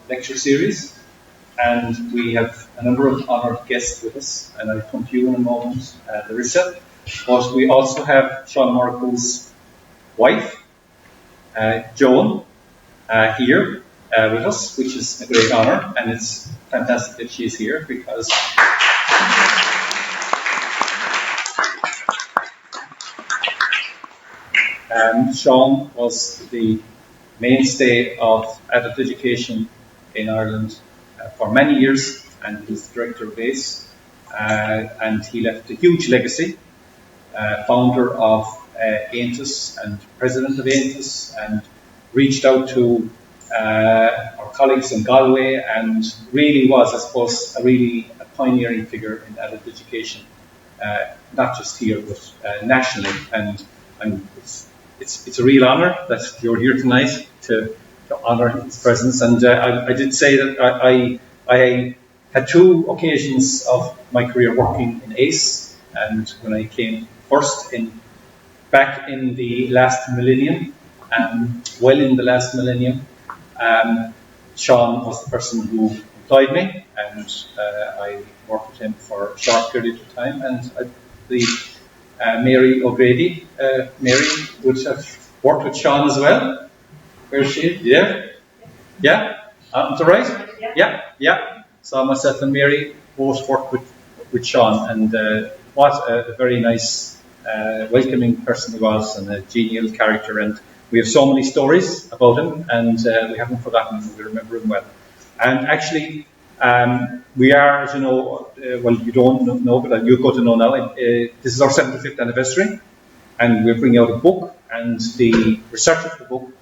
lecture series, and we have a number of honoured guests with us, and I'll come to you in a moment, Larysa. But we also have Seán Murchú's wife, Joan, here with us, which is a great honour, and it's fantastic that she's here because Seán was the mainstay of adult education in Ireland for many years, and he was the director of ACE, and he left a huge legacy, founder of AINTUS and president of AINTUS, and reached out to our colleagues in Galway and really was, I suppose, a pioneering figure in adult education, not just here but nationally, and it's a real honour that you're here tonight to honour his presence. And I did say that I had two occasions of my career working in ACE, and when I came first back in the last millennium, well in the last millennium, Seán was the person who employed me, and I worked with him for a short period of time, and Mary O'Grady, Mary would have worked with Seán as well. Where is she? Yeah? Yeah? Am I right? Yeah. So myself and Mary both worked with Seán, and what a very nice, welcoming person he was, and a genial character, and we have so many stories about him, and we haven't forgotten him. We remember him well. And actually, we are, as you know, well, you don't know, but you're going to know now, this is our 75th anniversary, and we're bringing out a book, and the researcher of the book,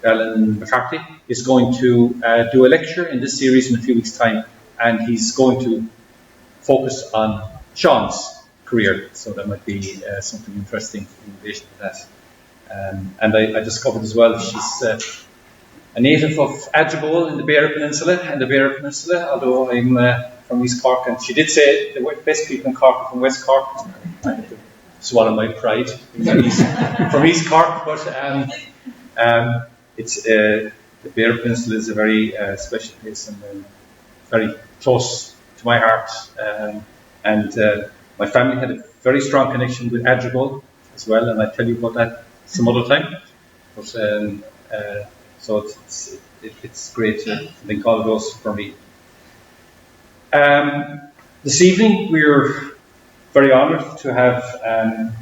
Alan McCarthy, is going to do a lecture in this series in a few weeks' time, and he's going to focus on Seán's career, so that might be something interesting in relation to that. And I discovered as well she's a native of Adrigole in the Beara Peninsula, although I'm from East Cork, and she did say the best people in Cork are from West Cork. I have to swallow my pride from East Cork, but it's the Beara Peninsula is a very special place and very close to my heart, and my family had a very strong connection with Adrigole as well, and I'll tell you about that some other time. But so it's great to link all of those for me. This evening we're very honoured to have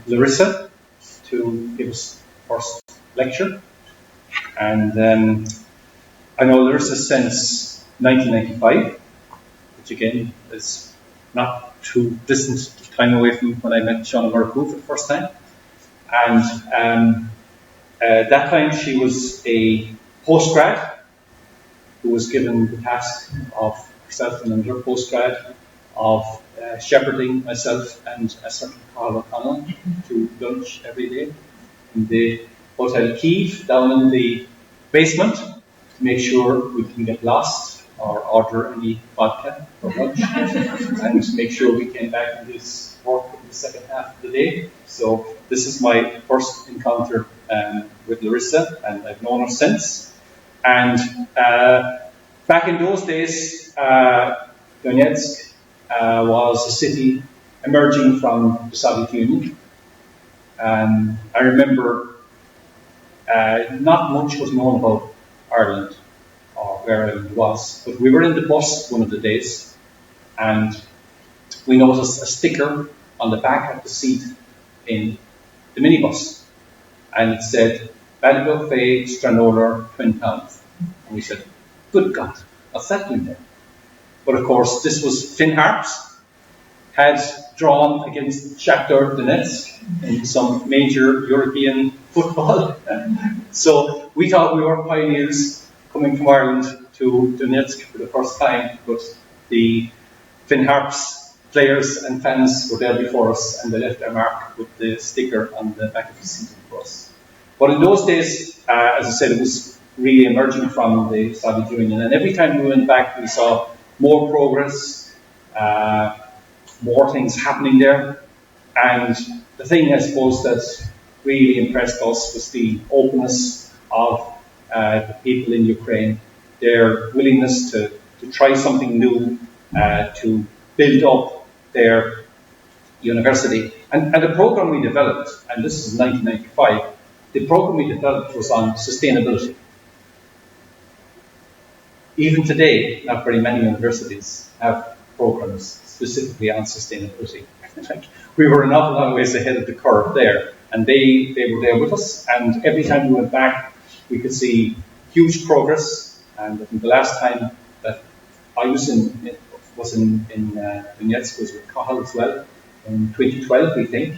Larysa to give us the first lecture, and I know Larysa since 1995, which again is not too distant time away from when I met Seán Murchú for the first time. And that time she was a postgrad who was given the task of herself and another postgrad of shepherding myself and a certain Carl O'Connell to lunch every day in the Hotel Kyiv down in the basement to make sure we didn't get lost or order any vodka for lunch and make sure we came back and did work in the second half of the day. So this is my first encounter with Larysa, and I've known her since. And back in those days, Donetsk was a city emerging from the Soviet Union. I remember not much was known about Ireland or where Ireland was, but we were in the bus one of the days, and we noticed a sticker on the back of the seat in the minibus, and it said Ballyblow Fay Stranolar Twin Towns. And we said, good God, what's that doing there? But of course, this was Finn Harps had drawn against Shakhtar Donetsk in some major European football. So we thought we were pioneers coming from Ireland to Donetsk for the first time, but the Finn Harps players and fans were there before us, and they left their mark with the sticker on the back of the seat of the bus. But in those days, as I said, it was really emerging from the Soviet Union, and every time we went back, we saw more progress, more things happening there. And the thing, I suppose, that really impressed us was the openness of the people in Ukraine, their willingness to try something new, to build up their university. And the program we developed, and this is 1995, the program we developed was on sustainability. Even today, not very many universities have programs specifically on sustainability. We were an awful long ways ahead of the curve there, and they were there with us, and every time we went back, we could see huge progress. And I think the last time that I was in Donetsk was with Cahill as well, in 2012, we think.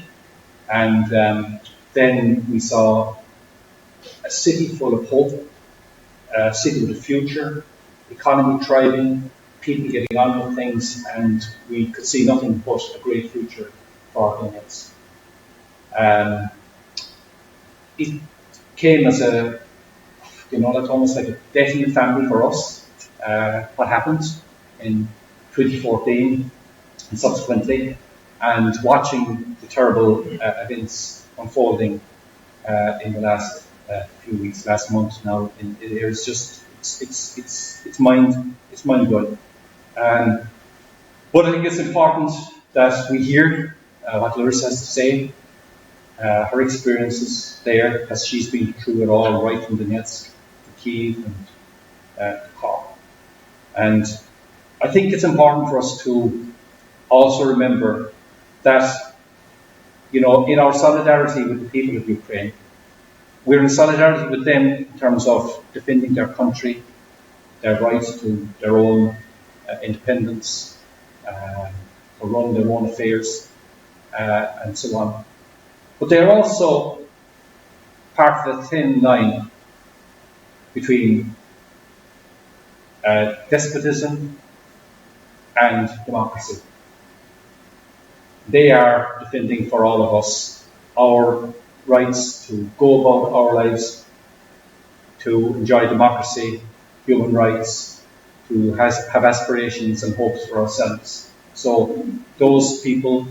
And then we saw a city full of hope, a city with a future, economy thriving, people getting on with things, and we could see nothing but a great future for Donetsk. It came as that's almost like a death in the family for us, what happened in 2014 and subsequently, and watching the terrible events unfolding in the last few weeks, last month now, it's just, it's mind blowing. But I think it's important that we hear what Larysa has to say, her experiences there, as she's been through it all, right from Donetsk to Kyiv and to Cork. And I think it's important for us to also remember that, in our solidarity with the people of Ukraine, we're in solidarity with them in terms of defending their country, their rights to their own independence, to run their own affairs, and so on. But they're also part of the thin line between despotism and democracy. They are defending for all of us our rights to go about our lives, to enjoy democracy, human rights, to have aspirations and hopes for ourselves. So those people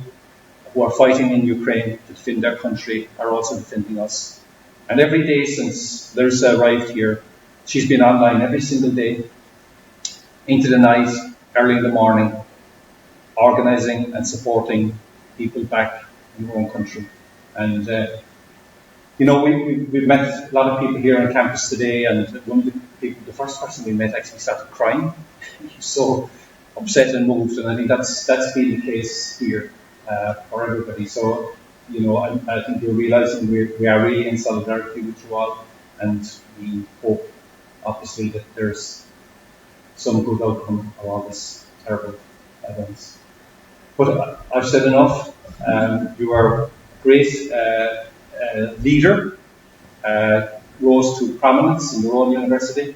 who are fighting in Ukraine to defend their country are also defending us. And every day since Larysa arrived here, she's been online every single day, into the night, early in the morning, organising and supporting people back in their own country. And we've met a lot of people here on campus today, and one of the people, the first person we met, actually started crying. He was so upset and moved, and I think that's been the case here for everybody. So, I think we're realising we are really in solidarity with you all, and we hope, obviously, that there's some good outcome of all this terrible events. But I've said enough. You are a great leader, rose to prominence in your own university,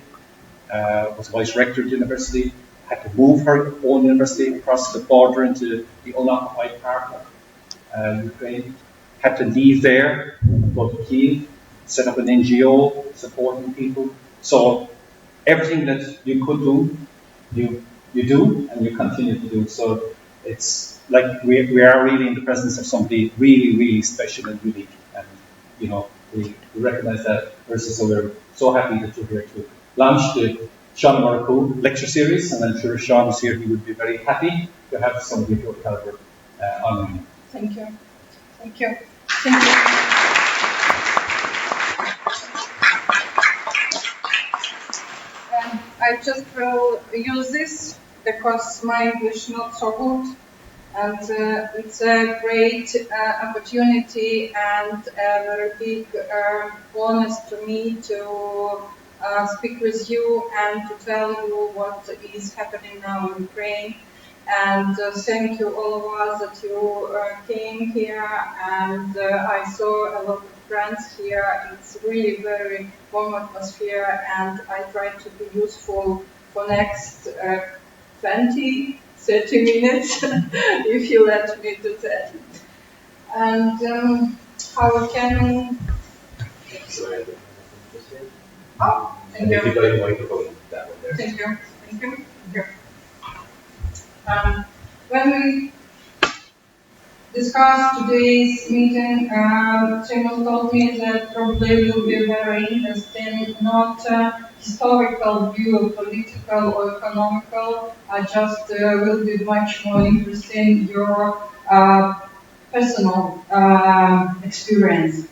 was vice rector of the university, had to move her own university across the border into the unoccupied part of Ukraine, had to leave there, go to Kyiv, set up an NGO supporting people. So everything that you could do, you do, and you continue to do. So it's like we are really in the presence of somebody really, really special and unique. And, we recognise that. So we're so happy that you're here to launch the Seán Murchú lecture series, and I'm sure Seán is here. He would be very happy to have somebody of your calibre online. Thank you. Thank you. Thank you. I just will use this because my English not so good, and it's a great opportunity and a very big honor to me to speak with you and to tell you what is happening now in Ukraine. And thank you all of us that you came here, and I saw a lot of friends here. It's really very warm atmosphere, and I try to be useful for next 20, 30 minutes, if you let me do that. And how can... Oh, thank you. Thank you. Thank you. Thank you. discuss today's meeting, Seán told me that probably will be very interesting, not historical view, political or economical, just will be much more interesting your personal experience.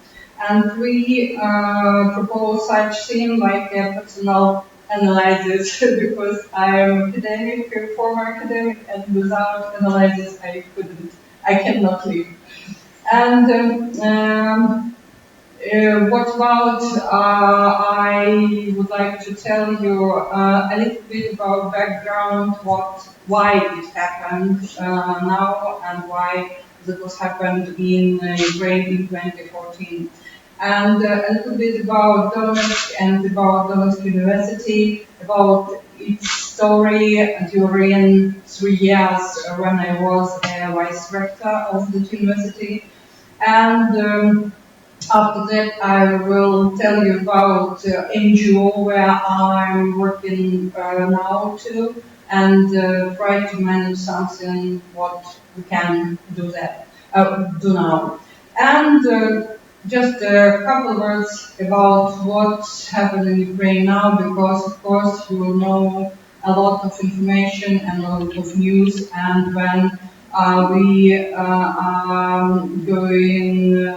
And we propose such thing like a personal analysis because I am academic, a former academic, and without analysis I cannot live. And what about, I would like to tell you a little bit about background, why it happened now and why that was happened in Ukraine in 2014. And a little bit about Donetsk and about Donetsk University, about its story during 3 years when I was vice rector of the university. And after that, I will tell you about NGO where I'm working now too, and try to manage something what we can do now. And just a couple of words about what's happening in Ukraine now, because of course you will know a lot of information and a lot of news, and when we are going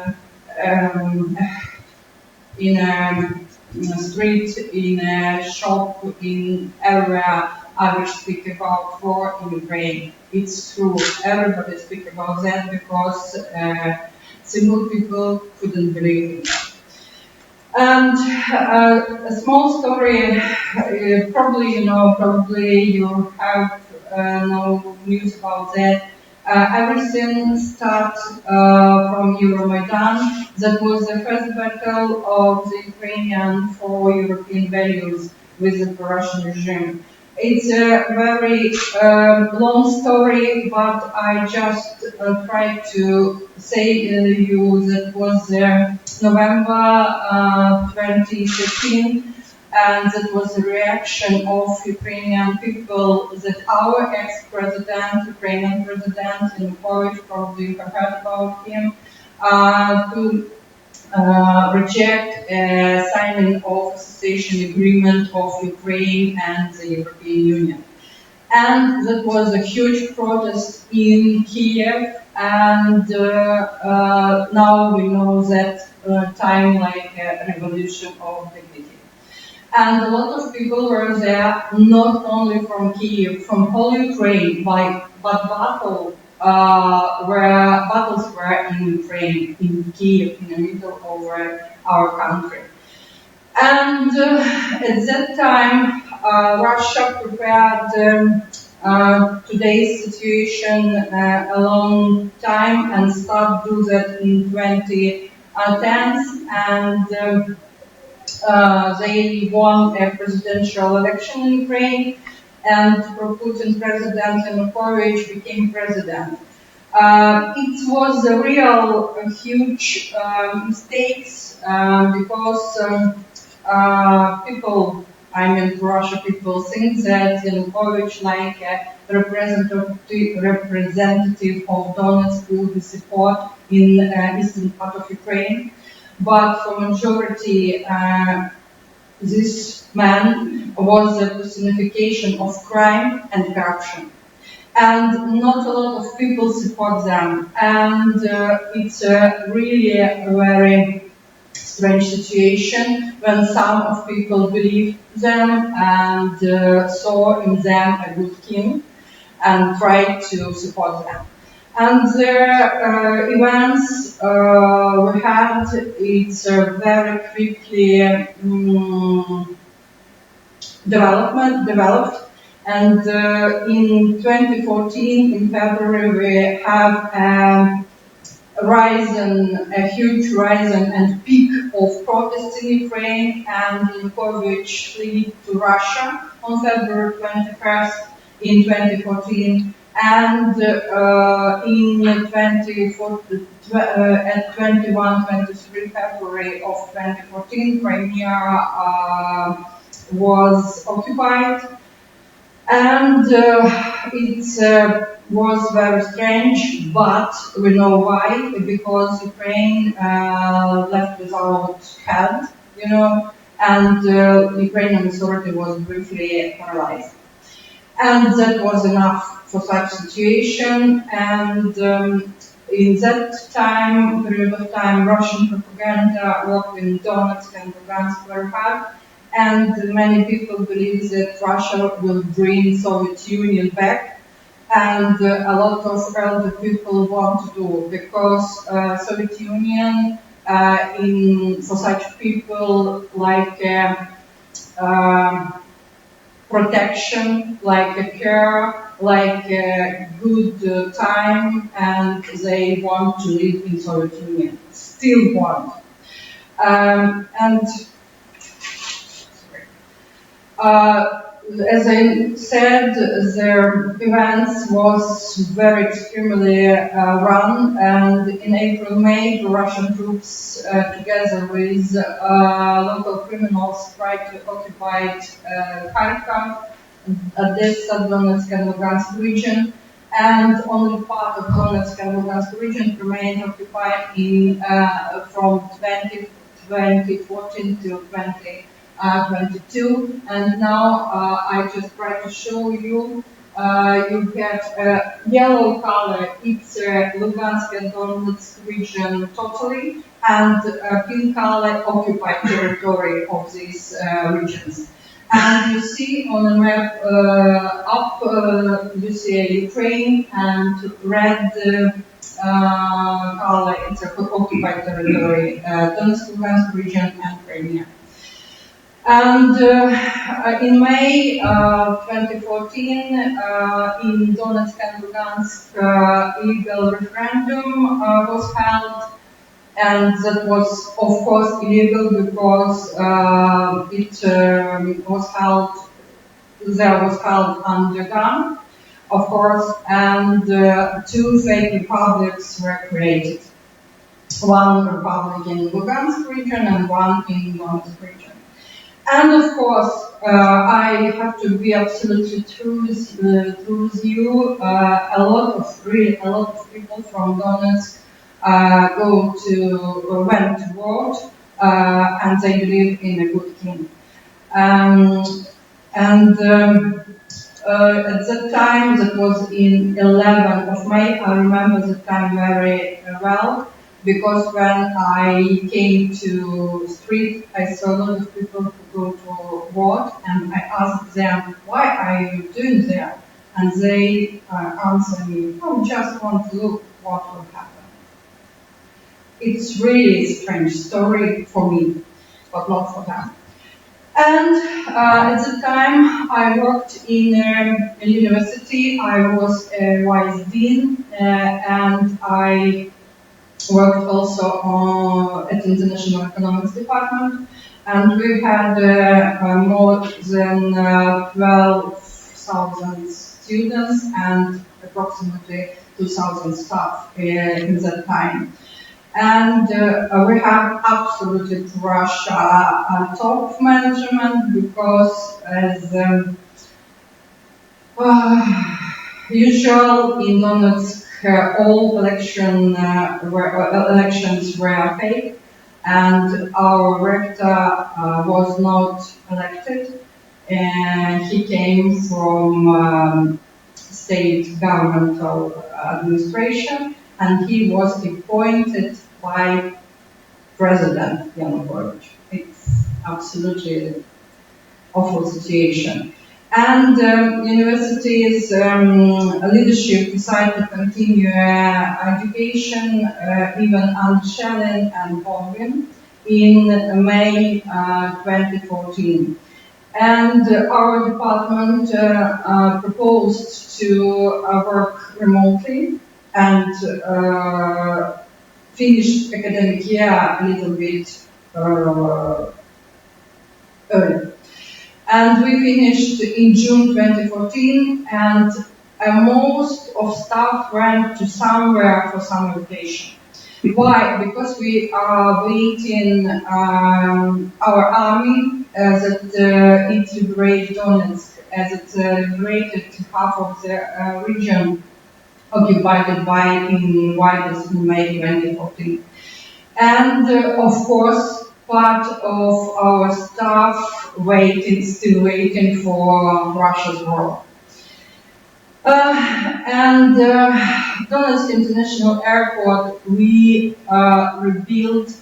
in a street, in a shop, in area, I will speak about war in Ukraine. It's true, everybody speak about that because simple people couldn't believe it. And a small story, probably you have no news about that. Everything starts from Euromaidan. That was the first battle of the Ukrainian for European values with the Russian regime. It's a very long story, but I just try to say to you that was November 2013, and that was the reaction of Ukrainian people that our ex-president, Ukrainian president, Yanukovych, probably you have heard about him, to reject signing of association agreement of Ukraine and the European Union. And that was a huge protest in Kyiv, and now we know that time like a revolution of dignity. And a lot of people were there, not only from Kyiv, from whole Ukraine, but battles were in Ukraine, in Kyiv, in the middle of our country. And at that time, Russia prepared today's situation a long time and started do that in 2010, and they won a presidential election in Ukraine, and Putin president Yanukovych became president. It was a real huge mistakes because people, I mean Russia people, think that Yanukovych, like a representative of Donetsk, will be support in eastern part of Ukraine. But for majority, this man was a personification of crime and corruption. And not a lot of people support them. And it's really a very strange situation when some of people believe them and saw in them a good king and tried to support them. And the events we had, it's very quickly developed. And in 2014, in February, we have a huge rise and peak of protests in Ukraine, and Yanukovych fled to Russia on February 21st in 2014. And in 23 February of 2014, Crimea was occupied, and it's was very strange, but we know why, because Ukraine left without head, and Ukrainian authority was briefly paralyzed. And that was enough for such situation, and in that period of time, Russian propaganda worked in Donetsk and Lugansk very hard, and many people believe that Russia will bring Soviet Union back, and a lot of elder people want to do, because Soviet Union, for such people, like protection, like a care, like a good time, and they want to live in Soviet Union, still want. As I said, their events was very extremely run, and in April-May, the Russian troops, together with local criminals, tried to occupy Kharkov, Odessa, Donetsk and Lugansk region, and only part of Donetsk and Lugansk region remained occupied from 2014 to 2022, and now I just try to show you. You get yellow color, it's Lugansk and Donetsk region totally, and pink color occupied territory of these regions. And you see on the map up, you see Ukraine, and red color, it's occupied territory, Donetsk, Lugansk region, and Crimea. And in May 2014, in Donetsk and Lugansk, illegal referendum was held, and that was, of course, illegal because there was held under gun, of course, and two fake republics were created. One republic in Lugansk region and one in Donetsk region. And of course, I have to be absolutely true with you. A lot of people from Donetsk went to vote, and they believe in a good king. At that time, that was in 11th of May, I remember the time very well, because when I came to street, I saw a lot of people who go to vote, and I asked them, why are you doing that? And they answered me, oh, just want to look what will happen. It's really a strange story for me, but not for them. And at the time, I worked in a university. I was a vice dean, and I worked also at the International Economics Department. And we had more than 12,000 students and approximately 2,000 staff in that time. And we have absolutely Russia top management, because as usual in Donetsk, all elections were fake, and our rector was not elected, and he came from state governmental administration, and he was appointed by President Yanukovych. It's absolutely awful situation. And universities leadership decided to continue education even under shelling and bombing in May 2014. And our department proposed to work remotely and finished academic year a little bit early. And we finished in June 2014, and most of staff went to somewhere for summer vacation. Why? Because we are waiting our army that it liberated Donetsk, as it liberated half of the region occupied in Whites in May 2014. And of course, part of our staff still waiting for Russia's war. Donetsk International Airport, we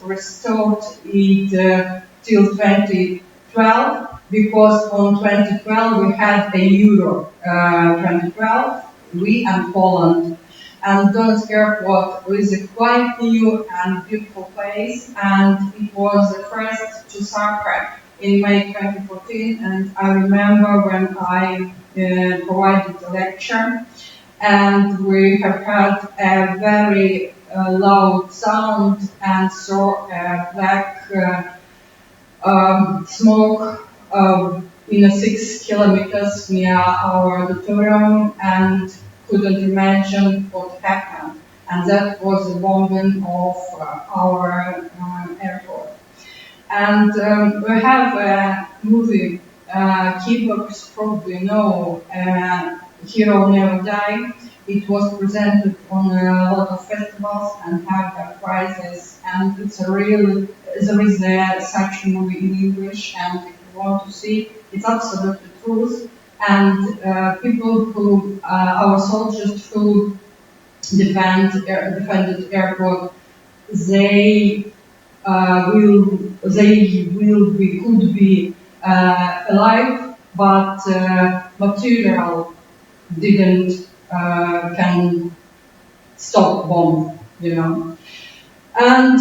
restored it till 2012, because on 2012 we had a Euro 2012, we and Poland. And Donetsk Airport is a quite new and beautiful place, and it was the first to suffer in May 2014. And I remember when I provided a lecture, and we have had a very loud sound and saw a black smoke in 6 kilometers near our auditorium, and couldn't imagine what happened. And that was the bombing of our airport. And we have a movie, Kyiv, probably know, Hero Never Die. It was presented on a lot of festivals and have prizes. And it's a real, there is such movie in English, and if you want to see, it's absolutely truth. And people who, our soldiers who defended airport, they could be alive, but material didn't can stop bomb, you know. And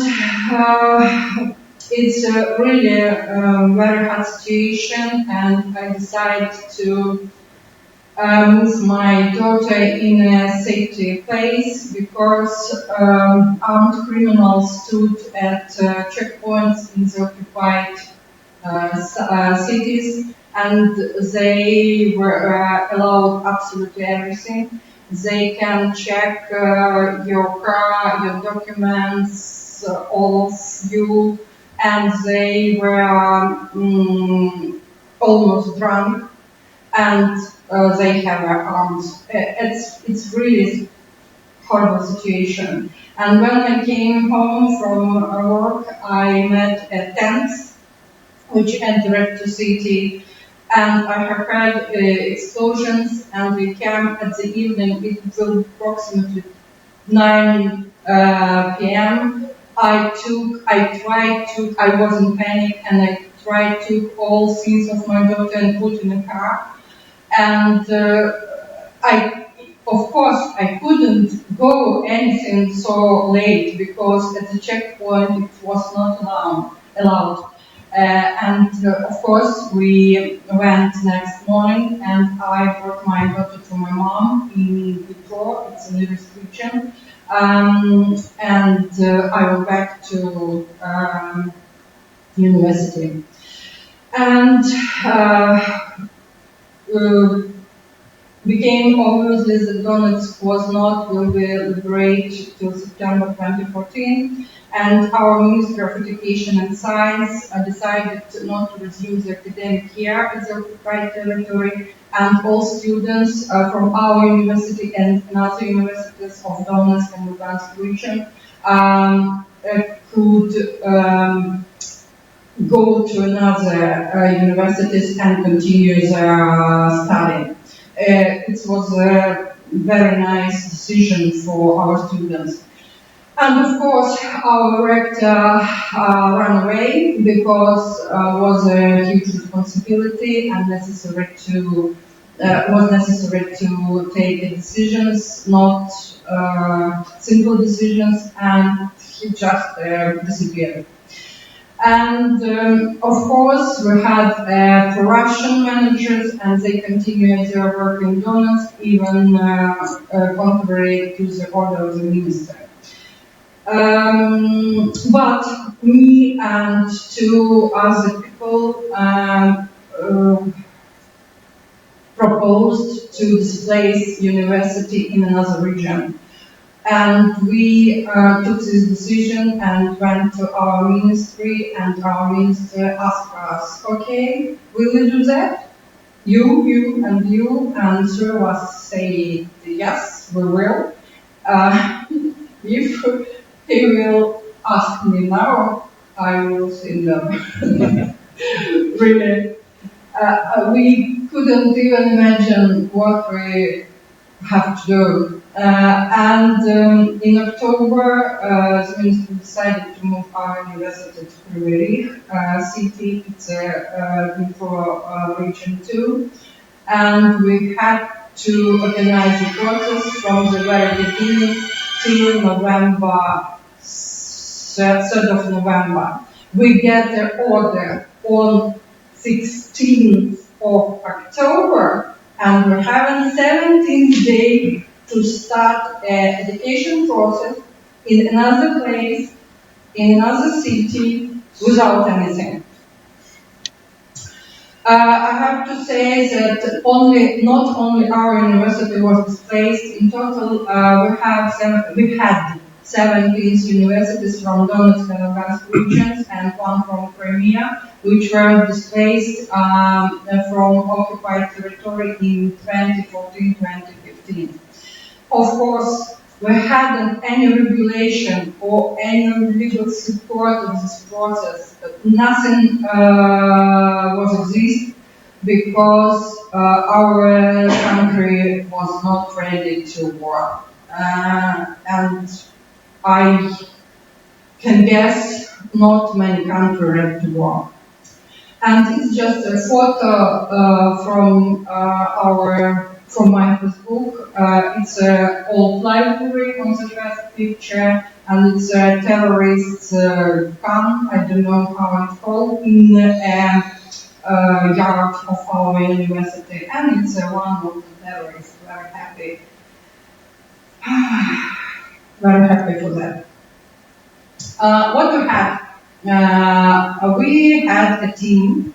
it's really a very hard situation, and I decided to move my daughter in a safety place, because armed criminals stood at checkpoints in the occupied cities, and they were allowed absolutely everything. They can check your car, your documents, all of you, and they were almost drunk, and they have arms. It's really horrible situation. And when I came home from work, I met a tent which entered the city, and I have heard explosions, and we came at the evening. It was approximately 9 p.m. I was in panic, and I tried to all things of my daughter and put in a car. And of course, I couldn't go anything so late, because at the checkpoint it was not allowed. Of course, we went next morning, and I brought my daughter to my mom in Dnipro, it's the nearest region, and I went back to university. And became obviously that Donetsk was not will be liberated till September 2014, and our Ministry of Education and Science decided not to resume the academic year at the occupied territory, and all students from our university and other universities of Donetsk and Lugansk region could go to another universities and continue their study. It was a very nice decision for our students. And of course, our rector ran away, because it was a huge responsibility and necessary to take decisions, not simple decisions, and he just disappeared. And of course, we had pro-Russian managers, and they continued their work in Donetsk, even contrary to the order of the minister. But me and 2 other people proposed to displace university in another region. And we took this decision and went to our ministry, and our minister asked us, okay, will we do that? You, and 3 of us say, yes, we will. If he will ask me now, I will say no. Really. We couldn't even imagine what we have to do. In October, the ministry decided to move our university to Kryvyi Rih city. It's a Dnipro region too. And we had to organize the process from the very beginning till November, 3rd of November. We get the order on 16th of October, and we're having 17th day to start an education process in another place, in another city, without anything. I have to say that not only our university was displaced. In total, we had 17 universities from Donetsk and Lugansk regions and one from Crimea, which were displaced from occupied territory in 2014-2015. Of course, we hadn't any regulation or any legal support of this process. Nothing was exist because our country was not ready to work. And I can guess not many countries ready to work. And it's just a photo from my Facebook. It's an old library on the first picture, and it's a terrorist camp, I don't know how it's called, in a yard of our university. And it's one of the terrorists, very happy. Very happy for that. What we had? We had a team.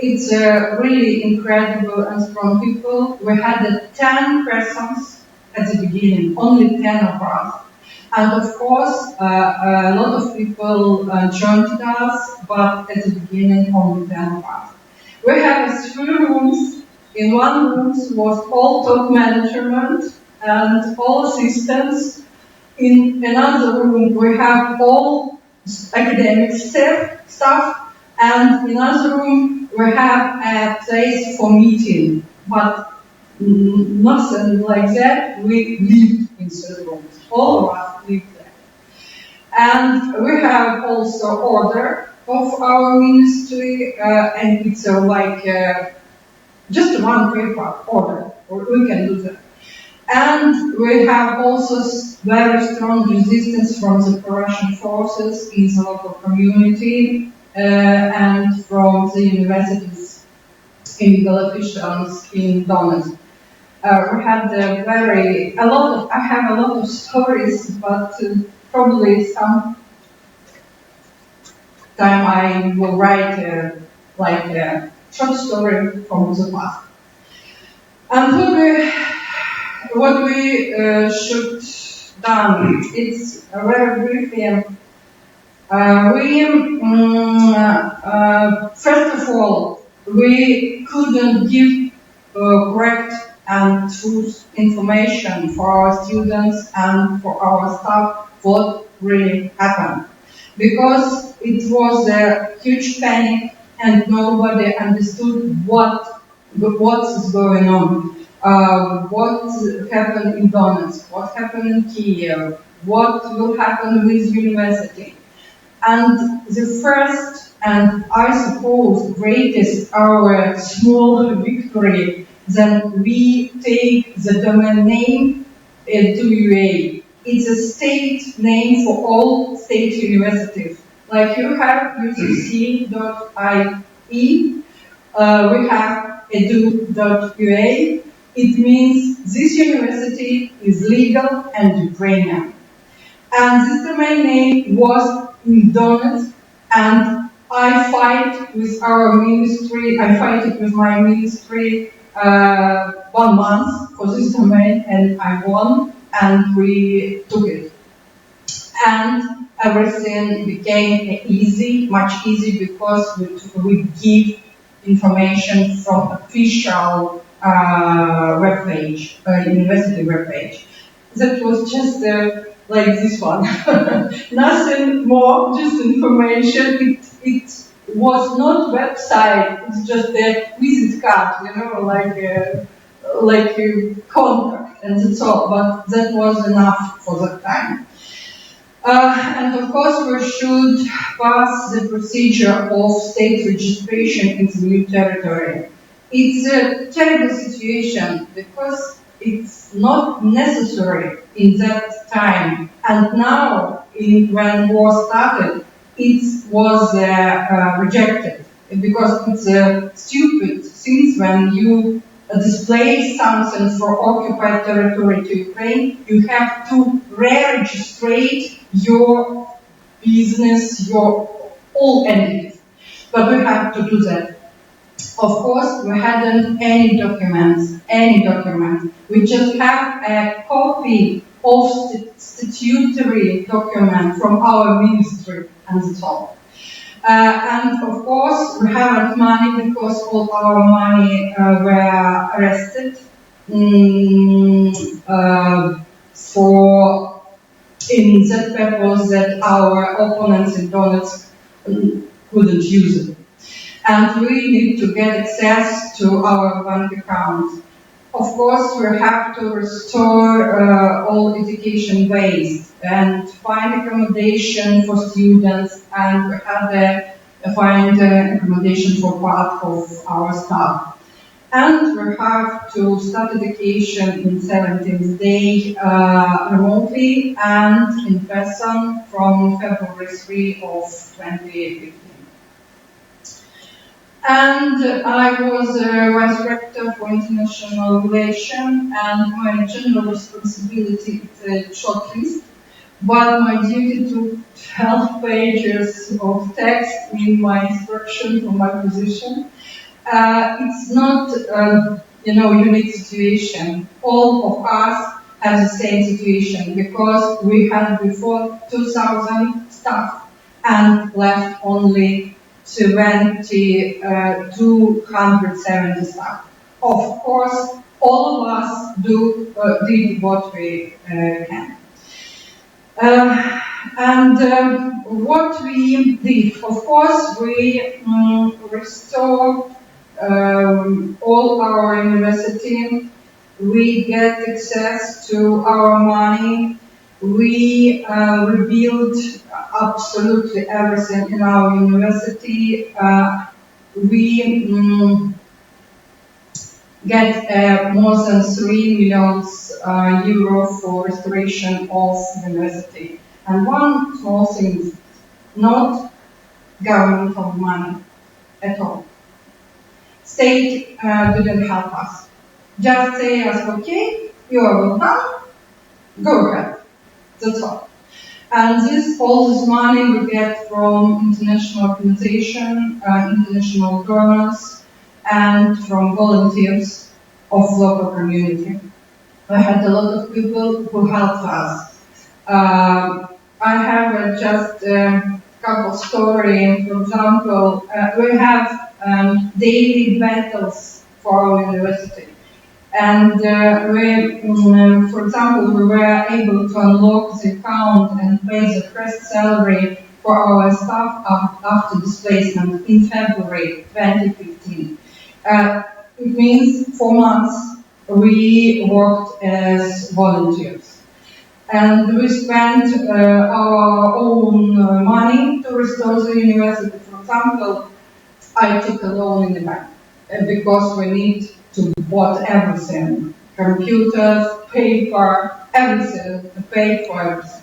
It's really incredible and strong people. We had 10 persons at the beginning, only 10 of us. And of course, a lot of people joined us, but at the beginning, only 10 of us. We have 3 rooms. In one room was all top management and all assistants. In another room, we have all academic staff, and in another room, we have a place for meeting, but nothing like that. We lived in the rooms. All of us lived there. And we have also order of our ministry, and it's just one paper order, or we can do that. And we have also very strong resistance from the Russian forces in the local community and from the universities and legal officials in Donetsk. We had I have a lot of stories, but probably some time I will write a short story from the past. And what we should done, it's very briefly. First of all, we couldn't give correct and true information for our students and for our staff what really happened, because it was a huge panic and nobody understood what is going on. What happened in Donetsk, what happened in Kyiv, what will happen with university. And the first, and I suppose greatest, our small victory, then we take the domain name .ua. It's a state name for all state universities. Like you have ucc.ie, we have edu.ua. It means this university is legal and Ukrainian. And this domain name was in Donetsk, and I fight with our ministry, I fight it with my ministry 1 month for this domain, and I won, and we took it. And everything became easy, much easier, because we give information from official webpage, university webpage. that was just like this one. Nothing more, just information. It was not website, it's just a visit card, like a contract, and that's all. But that was enough for that time. And of course, we should pass the procedure of state registration in the new territory. It's a terrible situation because it's not necessary in that time. And now, when war started, it was rejected because it's stupid. Since when you display something from occupied territory to Ukraine, you have to re-registrate your business, your all entities. But we have to do that. Of course, we hadn't any documents. We just have a copy of statutory document from our ministry, and that's all. And of course, we haven't money because all our money were arrested for in that purpose that our opponents in Donetsk couldn't use it. And we need to get access to our bank accounts. Of course, we have to restore all education waste and find accommodation for students, and we have to find accommodation for part of our staff. And we have to start education in 17th day remotely and in person from February 3 of 2015. And I was Vice Director for International Relations, and my general responsibility is a short list, but my duty took 12 pages of text in my instruction for my position. It's not, unique situation. All of us have the same situation because we had before 2,000 staff and left only 270 staff. Of course, all of us did what we can. What we did, of course, we restored all our university. We get access to our money. We rebuild absolutely everything in our university. We get more than 3 million euro for restoration of university. And one small thing, not governmental money at all. State didn't help us. Just say us, okay, you are welcome, go ahead. That's all. And all this money we get from international organizations, international donors, and from volunteers of local community. We had a lot of people who helped us. I have just a couple stories. For example, we have daily battles for our university. And for example, we were able to unlock the account and pay the first salary for our staff after displacement in February 2015. It means 4 months we worked as volunteers. And we spent our own money to restore the university. For example, I took a loan in the bank because we need to bought everything, computers, paper, everything, to pay for everything.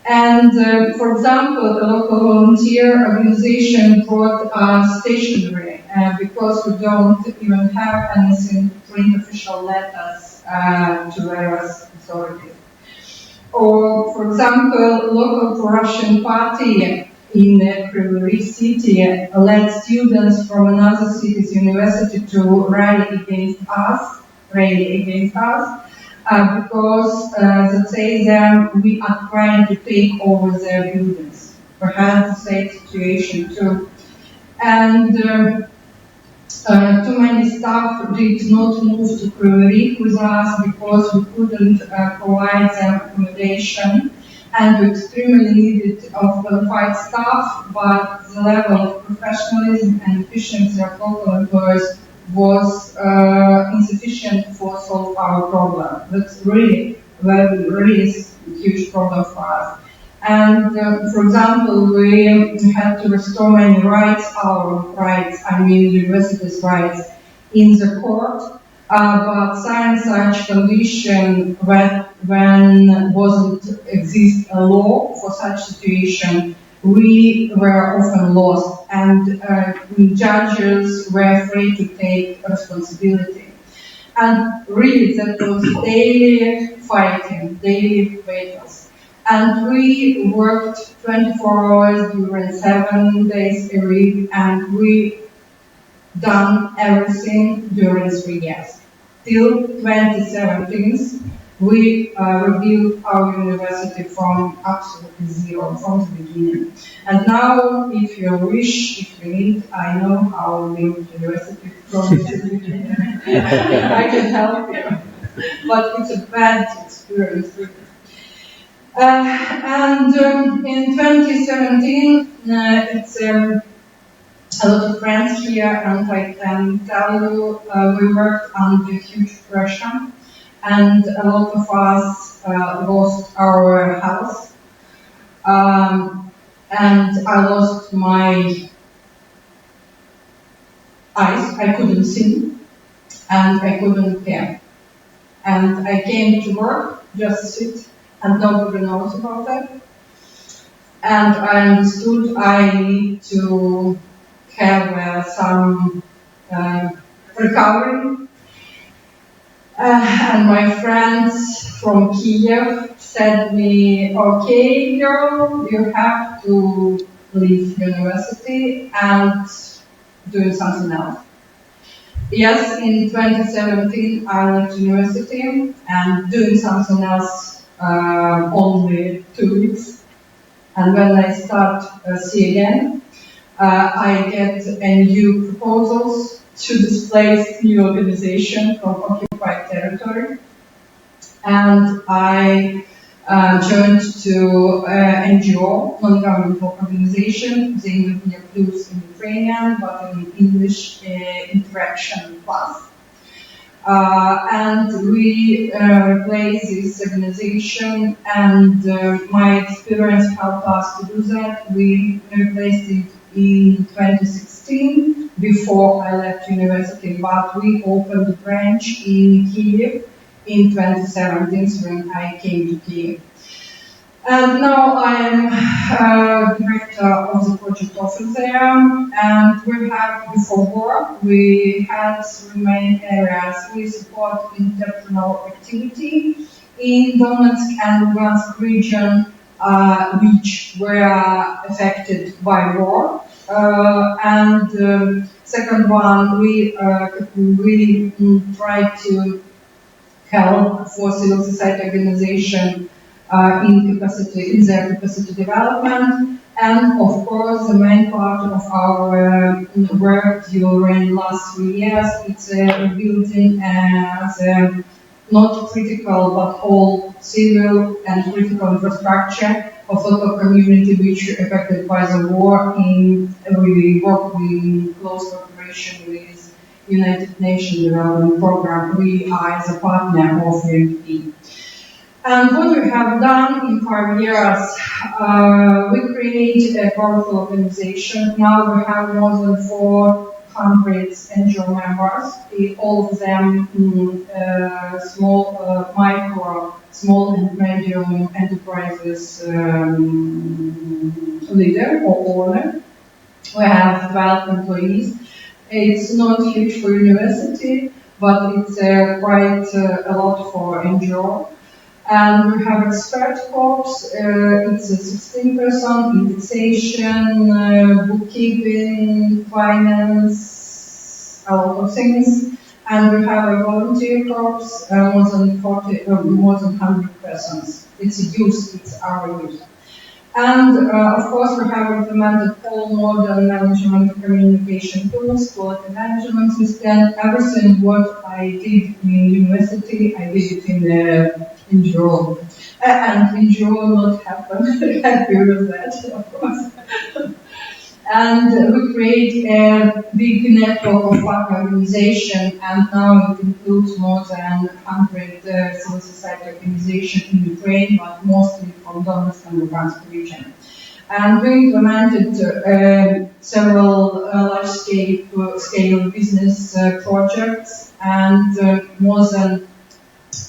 And for example, a local volunteer organization brought stationery because we don't even have anything to print official letters to various authorities. Or, for example, local pro-Russian party in Kryvyi Rih city led students from another city's university to rally against us, because they say that we are trying to take over their buildings. We had the same situation too. And Too many staff did not move to Kryvyi Rih with us because we couldn't provide them accommodation, and we extremely needed of qualified staff, but the level of professionalism and efficiency of local employees was insufficient to solve our problem. That's really a huge problem for us. And for example, we had to restore many rights, our rights, I mean universities' rights, in the court, but sign such condition when wasn't exist a law for such situation, we were often lost, and judges were afraid to take responsibility. And really, that was daily fighting, daily battles. And we worked 24 hours during 7 days a week, and we done everything during 3 years. Till 2017, we rebuilt our university from absolutely zero, from the beginning. And now, if you wish, if you need, I know how to build university from the beginning. I can help you. But it's a bad experience. And in 2017, it's a lot of friends here, and I can tell you, we worked under huge pressure, and a lot of us lost our house, and I lost my eyes. I couldn't see, and I couldn't hear, and I came to work, just sit, and nobody knows about that. And I understood I need to have some recovery. And my friends from Kyiv said me, okay, girl, you have to leave university and do something else. Yes, in 2017 I left university and doing something else only 2 weeks. And when I start see again, I get a new proposals to displace new organization from occupied territory. And I joined to NGO, non-governmental organization, Vzayemodiya Plus in Ukrainian, but in English, Interaction Plus. And we replaced this organization, and my experience helped us to do that. We replaced it in 2016, before I left university, but we opened a branch in Kyiv in 2017 when I came to Kyiv. And now I am director of the project office there, and we have, before war, we had 3 main areas. We support entrepreneurial activity in Donetsk and Lugansk region, which were affected by war. And second one, we try to help for civil society organization in their capacity development, and of course the main part of our work during last 3 years, it's building the not critical but all civil and critical infrastructure of local community which are affected by the war. We work in close cooperation with United Nations Development Program. We are the partner of UNDP. And what we have done in 5 years, we created a powerful organization. Now we have more than 400 NGO members, all of them small and medium enterprises leader or owner. We have 12 employees. It's not huge for university, but it's quite a lot for NGO. And we have expert corps, it's a 16-person, indexation, bookkeeping, finance, a lot of things. And we have a volunteer corps, more than 100 persons. It's a youth, it's our youth. And of course, we have implemented all modern management and communication tools, quality management system, everything what I did in university, I did it in NGO. And NGO not happy with that, of course. And we create a big network of partner organizations, and now it includes more than 100 civil society organizations in Ukraine, but mostly from Donetsk and Luhansk region. And we implemented several large-scale business projects, and more than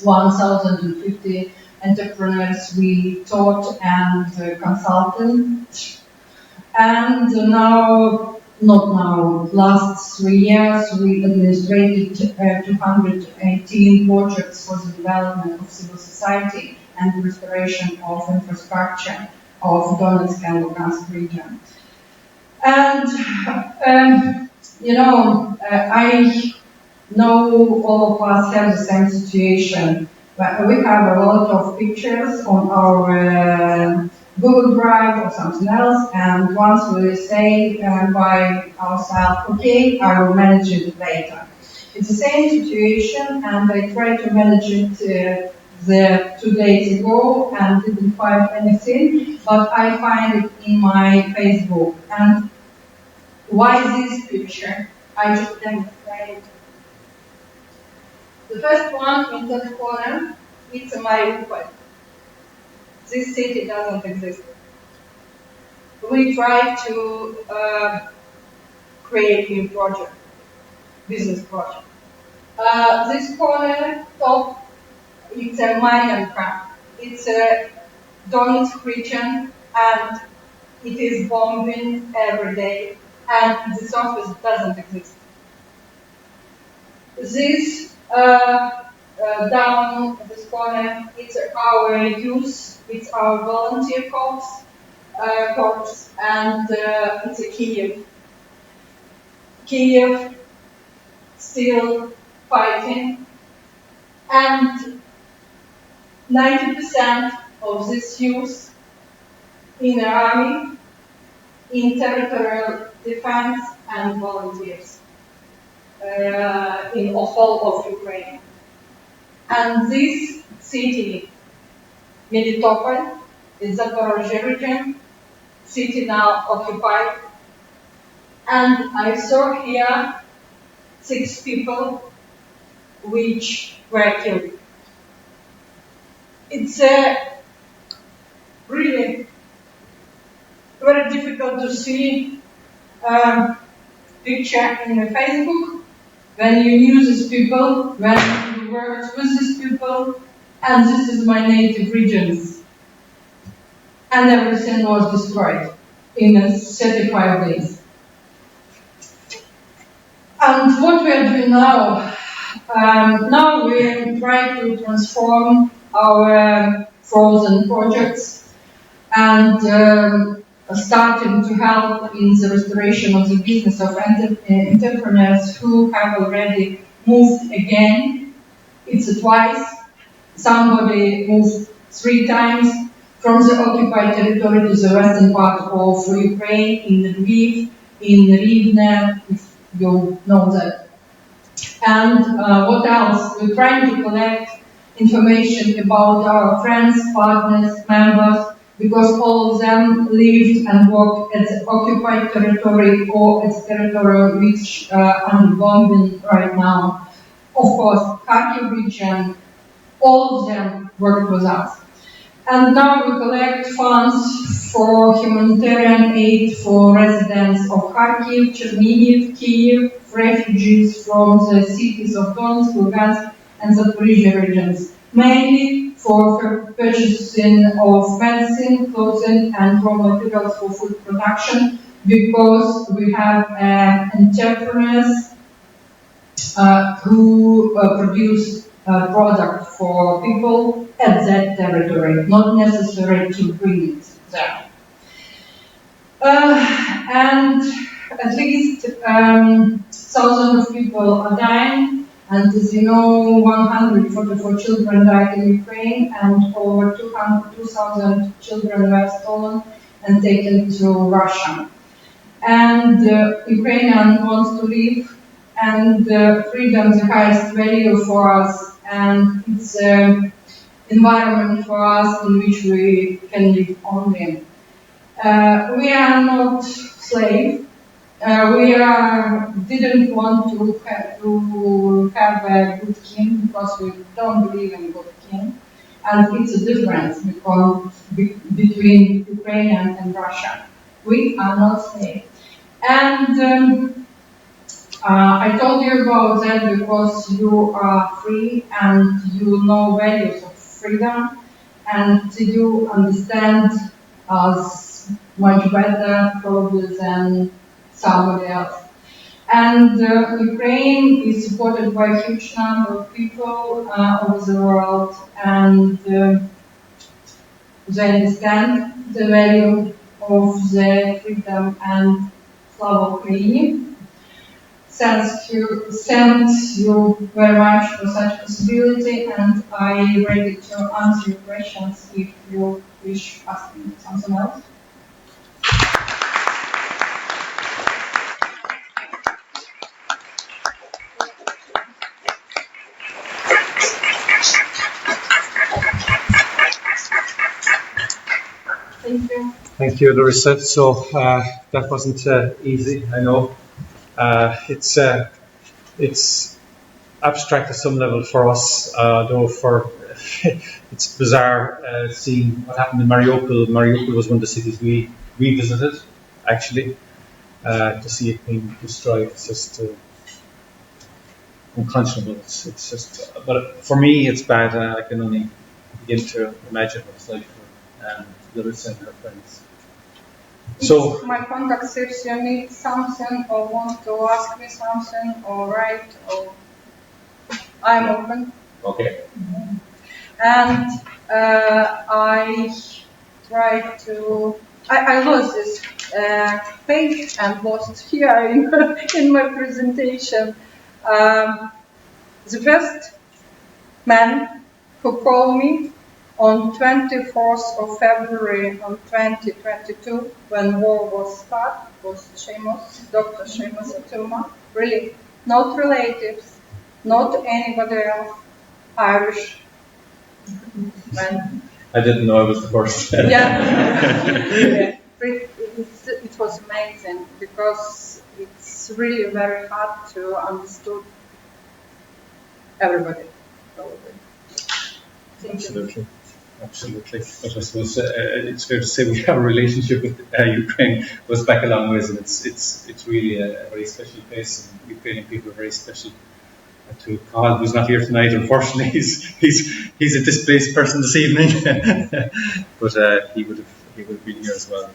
1,050 entrepreneurs we taught and consulted. And last 3 years, we administrated 218 projects for the development of civil society and restoration of infrastructure of Donetsk and Luhansk region. And, I know all of us have the same situation. But we have a lot of pictures on our Google Drive or something else, and once we say by ourselves, okay, I will manage it later. It's the same situation, and I tried to manage it 2 days ago and didn't find anything, but I find it in my Facebook. And why this picture? I just demonstrate. The first one in that corner, it's Mariupol. This city doesn't exist. We try to create new project, business project. This corner top, it's a Mariupol. It's a Donetsk region, and it is bombing every day, and this office doesn't exist. This down this corner, it's our youth, it's our volunteer corps, and it's a Kyiv. Kyiv still fighting, and 90% of this youth in the army, in territorial defense and volunteers in the whole of Ukraine. And this city, Melitopol, is Zaporozhye region, city now occupied. And I saw here 6 people which were killed. It's really very difficult to see picture in Facebook when you knew these people, when you worked with these people, and this is my native regions. And everything was destroyed in 35 days. And what we are doing now, now we try to transform our frozen projects and starting to help in the restoration of the business of entrepreneurs who have already moved again. It's twice. Somebody moved 3 times from the occupied territory to the western part of Ukraine, in Lviv, in Rivne, if you know that. And what else? We're trying to collect information about our friends, partners, members, because all of them lived and worked at the occupied territory or at territory which under bombing right now. Of course, Kyiv region, all of them worked with us. And now we collect funds for humanitarian aid for residents of Kharkiv, Chernihiv, Kyiv, refugees from the cities of Donetsk, Luhansk, and Zaporizhzhia regions, mainly for purchasing of medicine, clothing, and raw materials for food production, because we have entrepreneurs who produce product for people at that territory, not necessary to bring it there. And at least thousands of people are dying, And as you know, 144 children died in Ukraine, and over 2,000 children were stolen and taken to Russia. And Ukrainian wants to live, and freedom is the highest value for us, and it's an environment for us in which we can live only. We are not slaves. We didn't want to have a good king because we don't believe in good king, and it's a difference between Ukraine and Russia. We are not slaves. And I told you about that because you are free and you know values of freedom and you understand us much better probably than somebody else. And Ukraine is supported by a huge number of people over the world, and they understand the value of the freedom and Slava Ukraini. Thank you very much for such possibility, and I'm ready to answer your questions if you wish asking something else. Thank you. Thank you, Larysa. So that wasn't easy, I know. It's abstract at some level for us, though it's bizarre seeing what happened in Mariupol. Mariupol was one of the cities we visited, actually, to see it being destroyed. It's just unconscionable. It's just, but for me, it's bad. I can only begin to imagine what it's like for Larysa and her friends. So my contact, if you need something or want to ask me something or write, or I'm open. okay. And I tried to. I lost this page and lost here in my presentation. The first man who called me on 24th of February on 2022, when war was started, was Dr. Seamus Atuma. Really, not relatives, not anybody else, Irish man. I didn't know I was the first. Yeah. It was amazing because it's really very hard to understand everybody, probably. Absolutely. Absolutely. But I suppose it's fair to say we have a relationship with Ukraine. It goes back a long ways, and it's really a very special place, and Ukrainian people are very special. To Carl, who's not here tonight, unfortunately, he's a displaced person this evening, but he would have been here as well.